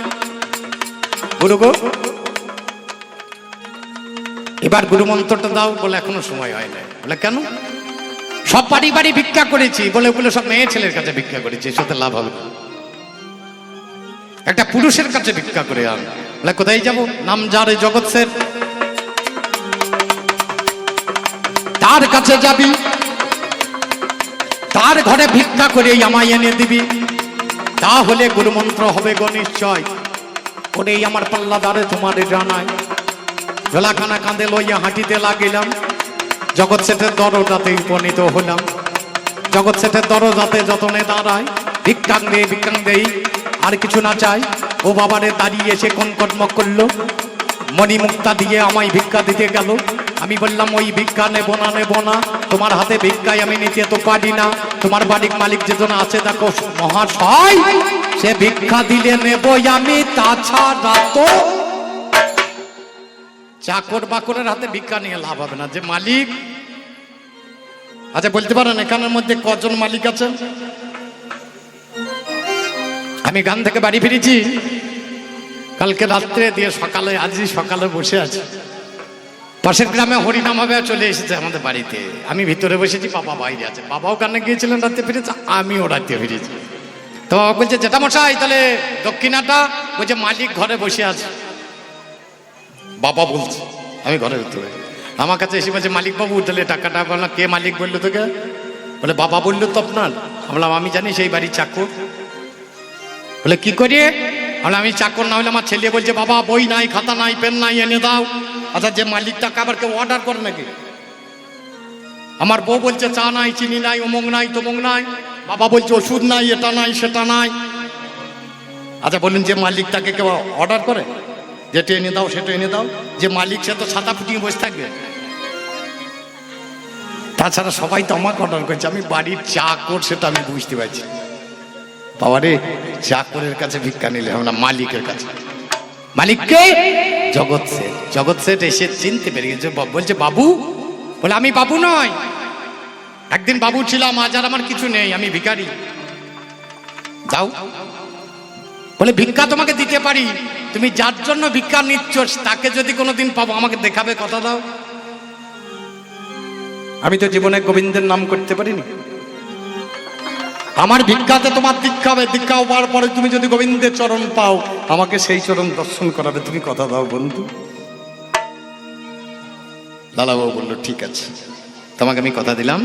গুরু গো, এবার গুরু মন্ত্রটা দাও। বলে এখনো সময় হয় না। বলে কেন? সব বাড়ি বাড়ি ভিক্ষা করেছি। বলে ওগুলো সব মেয়ে ছেলের কাছে ভিক্ষা করেছি, সাথে লাভ হবে না। একটা পুরুষের কাছে ভিক্ষা করে আন। বলে কোথায় যাব? নাম যার জগৎ সের, তার কাছে যাবি, তার ঘরে ভিক্ষা করে আমায় এনে দিবি, তাহলে গুরুমন্ত্র হবে গো নিশ্চয়। ওরেই আমার পাল্লাদারে তোমার জানায়। ঝোলাখানা কাঁধে লইয়া হাঁটিতে লাগিলাম, জগৎ সেটের দরজাতে উপনীত হলাম। জগৎ সেটের দরজাতে যতনে দাঁড়ায়, ভিক্ষাং দেই আর কিছু না চাই। ও বাবারে দাঁড়িয়ে এসে কনকটমক করলো, মণিমুক্তা দিয়ে আমায় ভিক্ষা দিতে গেল। আমি বললাম ওই ভিক্ষা নেব না, তোমার হাতে ভিক্ষায় আমি নিতে তো পারি না। তোমার বাড়ির মালিক যেজন আছে দেখো মহাশয়, সে ভিক্ষা দিলে নেব আমি, তাছাড়া তো। চাকর বাকরের হাতে ভিক্ষা নিয়ে লাভ হবে না। যে মালিক, আচ্ছা বলতে পারেন এখানের মধ্যে কজন মালিক আছেন? আমি গান থেকে বাড়ি ফিরেছি কালকে রাত্রে দিয়ে, সকালে আজই সকালে বসে আছি। পাশের গ্রামে হরিনাম হবে চলে এসেছে আমাদের বাড়িতে। আমি ভিতরে বসেছি, বাবা বাইরে আছে। বাবাও কানে গিয়েছিলেন, রাতে ফিরেছে, আমিও রাতে ফিরেছি। তো বাবা বলছে জেঠামশাই তাহলে দক্ষিণাটা? বলছে মালিক ঘরে বসে আছে। বাবা বলছে, আমি ঘরের ভিতরে, আমার কাছে এসে বলছে মালিক বাবু তাহলে টাকাটা। বললাম কে মালিক বললো তোকে? বলে বাবা বললো তো আপনার। বললাম আমি জানি, সেই বাড়ির চাকর। বলে কি করি? বলে আমি চাকর না হলে আমার ছেলে বলছে বাবা বই নাই, খাতা নাই, পেন নাই, এনে দাও। আচ্ছা যে মালিক টাকা আবার কেউ অর্ডার করে নাকি? আমার বউ বলছে চা নাই, চিনি নাই, অমুক নাই, তমুক নাই। বাবা বলছে ওষুধ নাই, এটা নাই, সেটা নাই। আচ্ছা বলুন, যে মালিক তাকে কেউ অর্ডার করে? যেটা এনে দাও সেটা এনে দাও। যে মালিক সে তো ছাতা ফুটিয়ে বসে থাকবে। তাছাড়া সবাই তো আমাকে অর্ডার করছে, আমি বাড়ির চাকর, সেটা আমি বুঝতে পারছি। বাবারে, চাকরের কাছে ভিক্ষা নিলে হবে না, মালিকের কাছে। মালিককে? জগৎ সেট। জগৎ সেট এসে চিনতে পেরে গেছে, বলছে বাবু। বলে আমি বাবু নয়, একদিন বাবু ছিলাম, আজ আর আমার কিছু নেই, আমি ভিখারি। যাও। বলে ভিক্ষা তোমাকে দিতে পারি, তুমি যার জন্য ভিক্ষা নিচ্ছ তাকে যদি কোনোদিন পাবো আমাকে দেখাবে, কথা দাও। আমি তো জীবনে গোবিন্দের নাম করতে পারিনি। আমার ভিক্ষাতে তোমার দীক্ষা হবে, দীক্ষা হওয়ার পরে তুমি যদি গোবিন্দের চরণ পাও, আমাকে সেই চরণ দর্শন করাবে, তুমি কথা দাও বন্ধু। লালাবাবু বললো ঠিক আছে, তোমাকে আমি কথা দিলাম,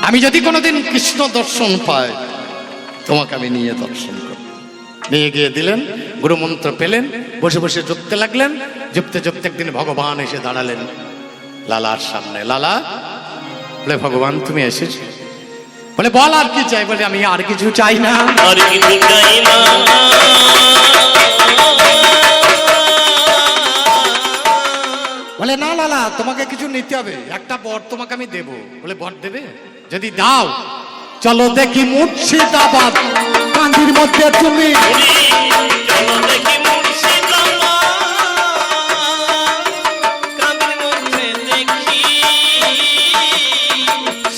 আমি যদি কোনোদিন কৃষ্ণ দর্শন পাই তোমাকে আমি নিয়ে দর্শন করব। নিয়ে গিয়ে দিলেন, গুরুমন্ত্র পেলেন, বসে বসে জপতে লাগলেন। জপতে জপতে একদিন ভগবান এসে দাঁড়ালেন লালার সামনে। লালা বলে ভগবান তুমি এসেছো? বলে বল আর কি চাই? বলে আমি আর কিছু চাই না, আর কিছু চাই না। বলে না লালা তোমাকে কিছু নিতে হবে, একটা বর তোমাকে আমি দেবো। বলে বর দেবে? যদি দাও চলো দেখি মুর্শিদাবাদ, কান্দির মধ্যে তুমি। চলো দেখি মুর্শিদাবাদ, কাঁধের মধ্যে দেখি।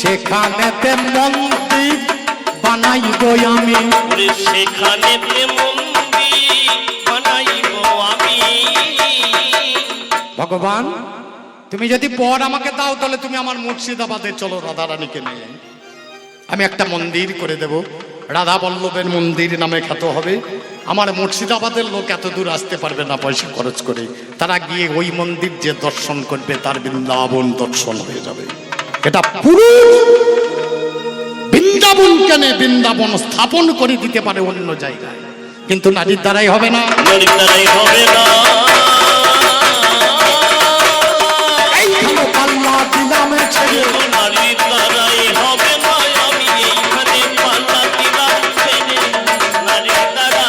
সেখানেতে মন্দির বানাইব আমি, সেখানেতে মন্দির বানাইব আমি। ভগবান তুমি যদি পর আমাকে দাও তাহলে তুমি আমার মুর্শিদাবাদে চলো, রাধারানীকে নিয়ে আমি একটা মন্দির করে দেব, রাধা বল্লভের মন্দির নামে খ্যাত হবে। আমার মুর্শিদাবাদের লোক এত দূর আসতে পারবে না পয়সা খরচ করে, তারা গিয়ে ওই মন্দির যে দর্শন করবে তার বৃন্দাবন দর্শন হয়ে যাবে। এটা পুরুষ বৃন্দাবন কেনে বৃন্দাবন স্থাপন করে দিতে পারে অন্য জায়গায়, কিন্তু নারীর দ্বারাই হবে না। নারীর দ্বারাই হবে না। এইখানে পাল্লা দিলাম ছেড়ে, নারীর দ্বারাই হবে না, আমি এইখানে পাল্লা দিলাম ছেড়ে। নারীর দ্বারা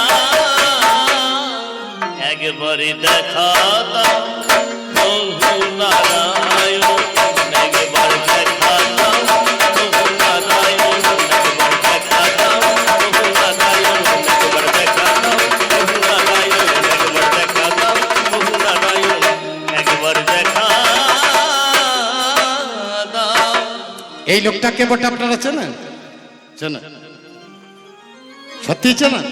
একবারে দেখা দাও প্রভু নারায়ণ, একবার দেখা দাও প্রভু নারায়ণ, একবার দেখা দাও প্রভু নারায়ণ, একবার দেখা দাও প্রভু নারায়ণ, একবার দেখা দাও প্রভু নারায়ণ, একবার দেখা দাও। এই লোকটাকে বটে আপনারা চেনেন? চেনেন? সত্যি চেনেন?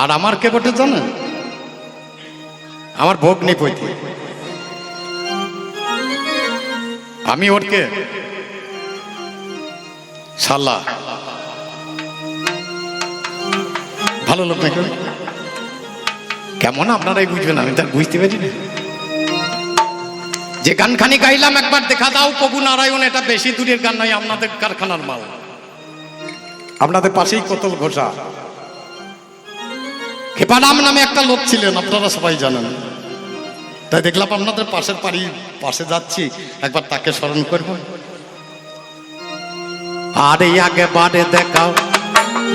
আর আমার কে বটে জানেন? আমার ভগ্নি পৈতি। আমি ওর কে শালা। ভালো লোক নাকি? কেমন আপনারাই বুঝবেন, আমি তার বুঝতে পারি না। যে গানখানি গাইলাম একবার দেখা দাও প্রভু নারায়ণ, এটা বেশি দূরের গান নয়, আপনাদের কারখানার মাল। আপনাদের পাশেই কতল ঘোষা খেপারাম নামে একটা লোক ছিলেন, আপনারা সবাই জানেন। তাই দেখলাম আপনাদের পাশের পাশে যাচ্ছি, একবার তাকে স্মরণ করব। আরে আগে বারে দেখাও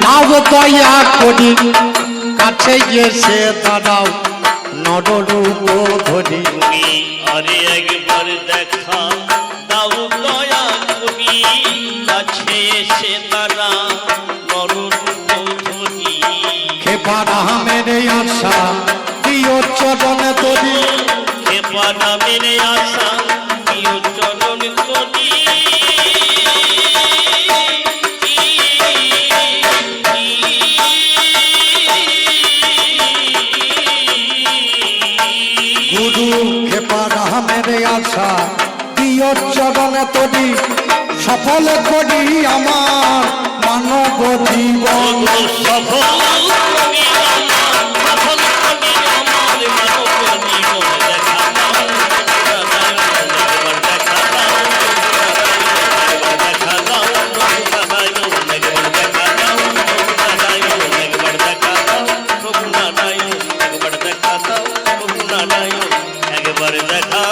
নাও দয়া করি, কাছে এসে দাঁড়াও নররূপ ধরি। আরে একবার দেখা দাও দয়া করি, কাছে এসে তারা নররূপ ধরি। খেপারামের আশা প্রিয় চরণ তরি, খেপা নামের আশা প্রিয় চরণ তরি। গুরু খেপারামের আশা প্রিয় চরণ তরি, সফল করি আমার মানব জীবন। সফল করি আমার, সফল করি আমার মানব জীবন। দেখা দাও একবার দেখা দাও, একবার দেখা দাও প্রভু নারায়ণ, একবার দেখা দাও প্রভু নারায়ণ, একবার দেখা দাও প্রভু নারায়ণ, একবার দেখা দাও প্রভু নারায়ণ, একবার দেখা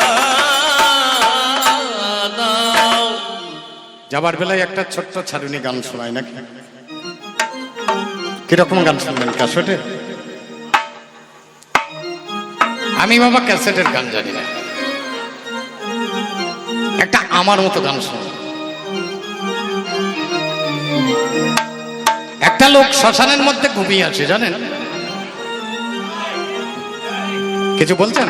দাও। যাবার বেলায় একটা ছোট্ট ছাড়ুনি গান শোনায় নাকি? কিরকম গান শুনবেন? ক্যাসেটে? আমি বাবা ক্যাসেটের গান জানি না, একটা আমার মতো গান শোন। একটা লোক শ্মশানের মধ্যে ঘুমিয়ে আছে, জানেন? কিছু বলছেন?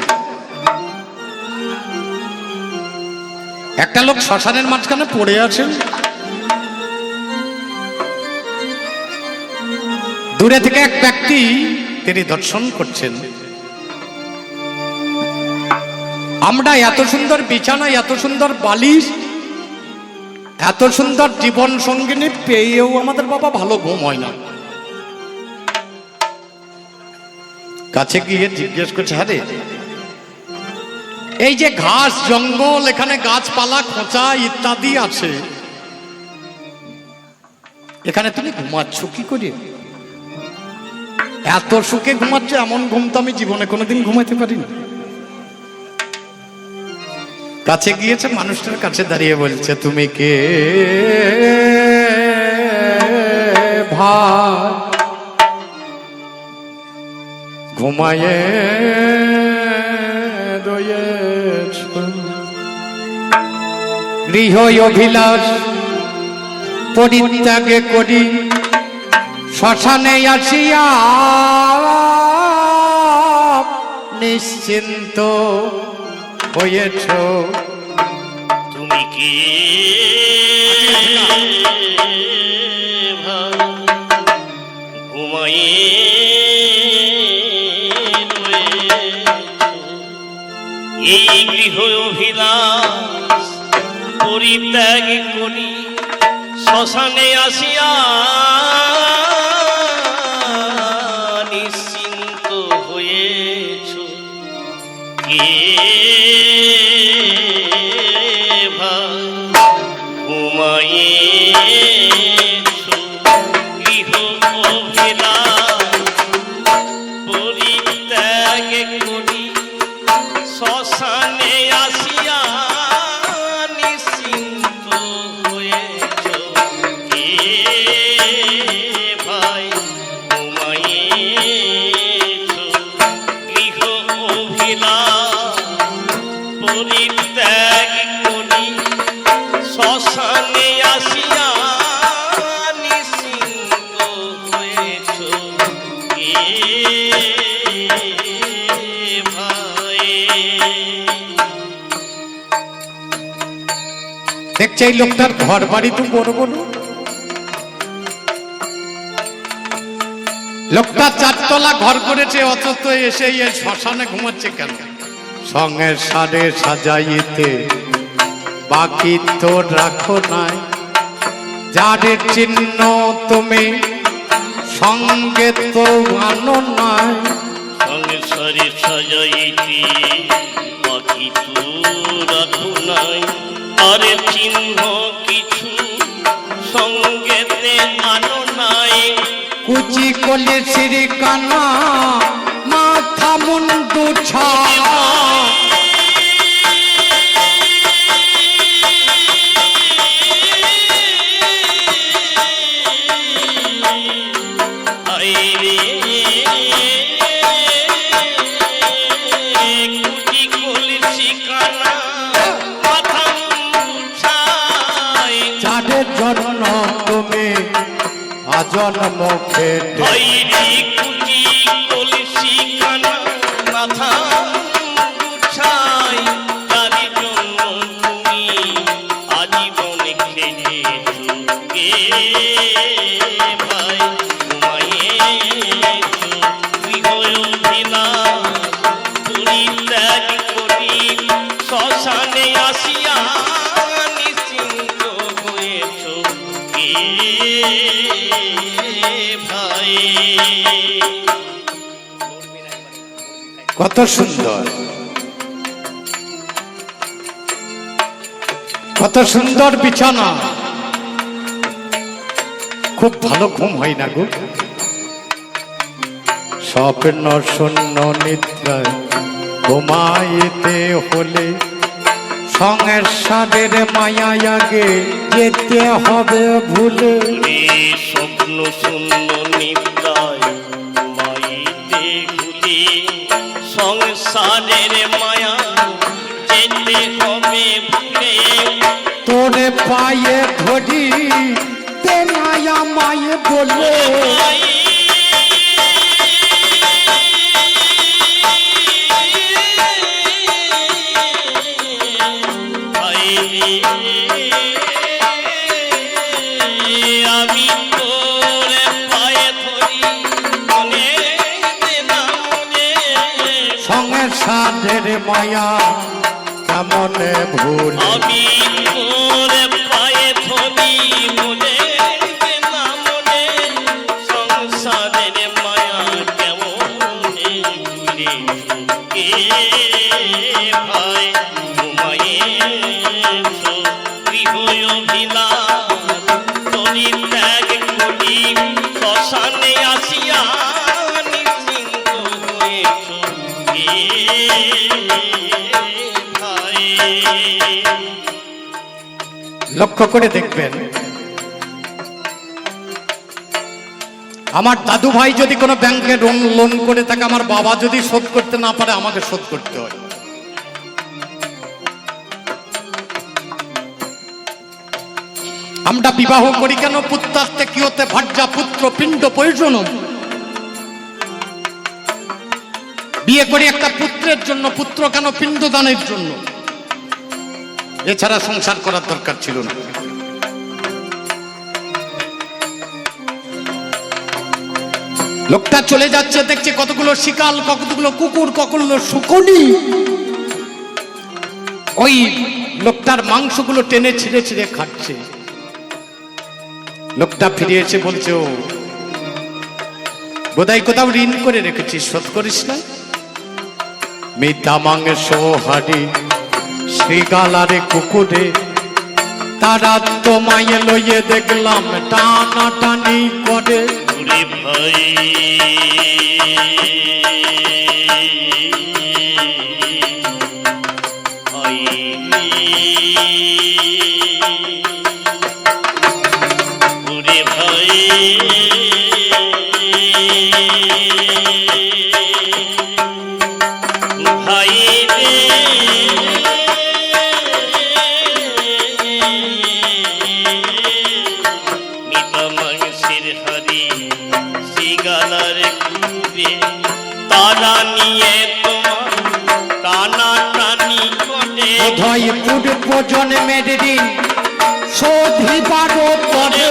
একটা লোক শ্মশানের মাঝখানে পড়ে আছেন, দূরে থেকে এক ব্যক্তি তিনি দর্শন করছেন। আমরা এত সুন্দর বিছানা, এত সুন্দর বালিশ, এত সুন্দর জীবন সঙ্গিনী পেয়েও আমাদের বাবা ভালো ঘুম হয় না। কাছে গিয়ে জিজ্ঞেস করছে, আরে এই যে ঘাস জঙ্গল, এখানে গাছপালা খোঁচা ইত্যাদি আছে, এখানে তুমি ঘুমাচ্ছ কি করে? এত সুখে ঘুমাচ্ছ, এমন ঘুম তো আমি জীবনে কোনোদিন ঘুমাইতে পারিনি। কাছে গিয়েছে, মানুষটার কাছে দাঁড়িয়ে বলছে, তুমি কে ভাই ঘুমায়ে রয়েছ? গৃহ অভিলাষ পরিত্যাগে করি শ্মশানে আসিয়া নিশ্চিন্ত হয়েছ। তুমি কি ঘুমাইয়ে এই গৃহ অভিলাষ পরিত্যাগ করি শ্মশানে আসিয়া নিশ্চিন্ত হয়েছ। কে ভাই অভিলা পরিত্যাগ করি শ্মশানে আসিয়া নিশ্চিন্ত হয়েছ কে ভাই ঘুমাইয়েছ গৃহ অভিলা পরিত্যাগ করি শ্মশানে আসিয়া নিশ্চিন্ত হয়েছ কে ভাই। দেখছে এই লোকটার ঘর বাড়ি তো বড় বড়, লোকটা 4 তলা ঘর করেছে, অথচ এসে এই শ্মশানে ঘুমাচ্ছে কেন? সঙ্গে সারে সাজাইতে বাকি তো রাখো নাই, যারে চিহ্ন তুমি সঙ্গে তো আনো নাই। সংসারে সাজাইতে বাকি তো রাখো নাই, আরে চিহ্ন কিছু সঙ্গেতে আনো নাই। কুচি কলে সিঁড়ি কানা মাথা মুন্ডু ছা, আইরে কুচি কলসি কানা মাথা মুছাই, যাদের জন্য তুমি আজন্ম খেটে, আইরে কুচি কলসি কানা মাথা মুছাই, তার জন্য তুমি আজীবন খেটেছো গে ভাই ঘুমাইয়েছো গৃহ অভিলাষ পরিত্যাগ করি শ্মশানে আসিয়া নিশ্চিন্ত হয়েছো কে ভাই। কত সুন্দর, কত সুন্দর বিছানা, খুব ভালো ঘুম হয় না গো। স্বপ্ন শূন্য নিদ্রায় ঘুমাইতে হলে সংসারের মায়া আগে যেতে হবে ভুলে। ওরে স্বপ্ন শূন্য নিদ্রায় ঘুমাইতে ভুলে সংসারের মায়া যেতে হবে ভুলে। তোরে পায়ে ধরি তে মায়া মায়ে বলে, আমি তোরে পায়ে ধরি মনে দেনা মনে। সংসারের মায়া কেমনে ভুল, আমি তোরে পায়ে ধরি মনে দেনা মনে। সংসারের মায়া কেমনে ভুলে কে ভাই ঘুমাইয়েছো গৃহ অভিলাষ পরিত্যাগ করি শ্মশানে আসিয়া নিশ্চিন্ত হয়েছো কে ভাই। লক্ষ্য করে দেখবেন, আমার দাদু ভাই যদি কোনো ব্যাংকে লোন করে থাকে, আমার বাবা যদি শোধ করতে না পারে আমাকে শোধ করতে হয়। আমরা বিবাহ করি কেন? পুত্রাস্তে কি হতে ভাজ্যা পুত্র পিণ্ড প্রয়োজন। বিয়ে করি একটা পুত্রের জন্য, পুত্র কেন? পিণ্ডদানের জন্য। এছাড়া সংসার করার দরকার ছিল না। লোকটা চলে যাচ্ছে, দেখছে কতগুলো শিকাল, কতগুলো কুকুর, কতগুলো শুকনি ওই লোকটার মাংসগুলো টেনে ছিঁড়ে ছিঁড়ে খাচ্ছে। লোকটা ফিরে এসে বলছে, ও বোধহয় কোথাও ঋণ করে রেখেছিস, শোধ করিস না। মিথ্যা মাংস হাড়ি শ্রীগালারে কুকুরে, তারা তোমায় লইয়ে দেখলাম টানা টানি করে। ওরে ভাই আইনি ওরে ভাই ভাই রে মিতা মাংসের হারি সিগালার কুড়ে তারা নিয়ে তোমার টানা টানি করে বোধহয় পূর্ব জন্মের দিন শোধিবার পরে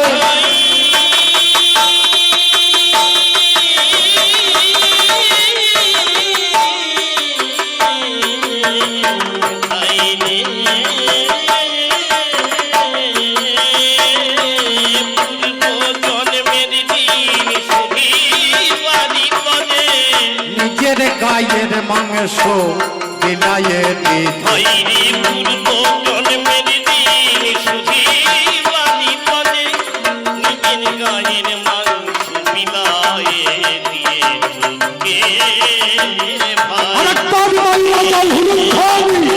নিজের গায়ের মাংস বিলায়ে দিত আরেকবার বললো জল হুলুম খাবি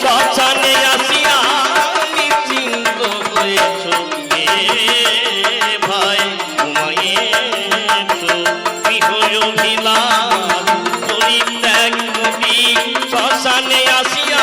শ্মশানে আসিয়া নিশ্চিন্ত হয়েছ ভাই ঘুমাইয়েছ গৃহবিলাস পরিত্যাগ করি শ্মশানে আসিয়া